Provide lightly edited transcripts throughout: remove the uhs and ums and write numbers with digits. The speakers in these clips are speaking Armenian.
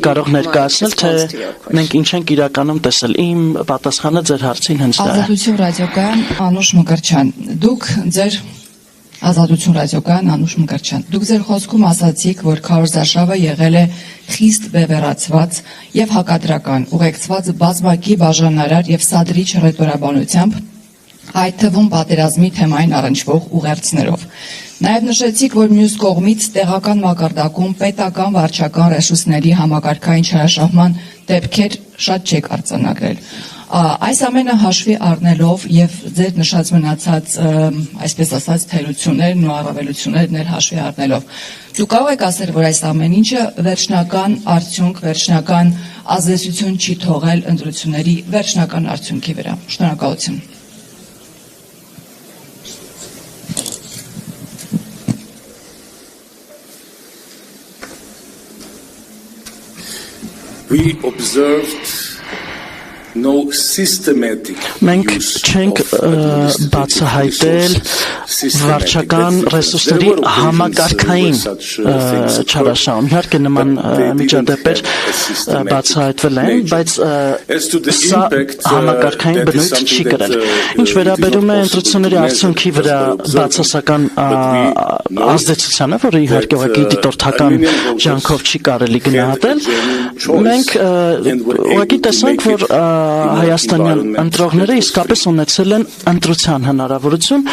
Կարող ներկայացնել, թե մենք ինչ ենք իրականում տեսել։ Իմ պատասխանը ձեր հարցին հենց դա է։ Ազատություն ռադիոկայան Անուշ Մկրտչյան, Ազատություն ռադիոկայան Անուշ Մկրտչյան, դուք ձեր խոսքում ասացիք, որ քարոզարշավը եղել է խիստ բևեռացված եւ հակադրական, ուղեկցված բազմակի բաժանարար եւ սադրիչ ռետորաբանությամբ, այդ թվում պատերազմի թեմային առնչվող ուղերձներով։ Նաև նշեցիք, որ մյուս կողմից տեղական մակարդակում պետական վարչական ռեսուրսների համակարգային չարաշահման դեպքեր շատ չեք արձանագրել։ Այս ամենը հաշվի առնելով եւ ձեր նշած մնացած, այսպես ասած, թերություններն ու առավելություններն հաշվի առնելով, դուք կարող եք ասել, որ այս ամեն ինչը վերջնական արդյունք, վերջնական ազդեցություն չի թողել ընտրությունների վերջնական արդյունքի վրա։ Շնորհակալություն։ We observed no systematic Մենք չենք բացահայտել վարչական ռեսուրսների համակարգային չարաշահում։ Իհարկե նման միջադեպեր բացահայտվել են, բայց սա համակարգային բնույթ չի կրել։ Ինչ վերաբերում է ընտրությունների արդյունքի վրա բացասական ազդեցությանը, որը իհարկե ուղղակի դիտորդական ջանքով չի կարելի գնահատել, մենք ուղղակի տեսանք, որ հայաստանյան ընտրողները իսկապես ունեցել են ընտրության հնարավորություն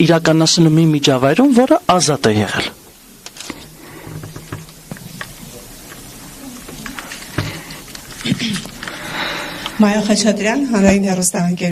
իրականացնելու մի միջավայրում, որը ազատ է եղել։ Մայա Խաչատրյան, հանրային հեռուստաընկերություն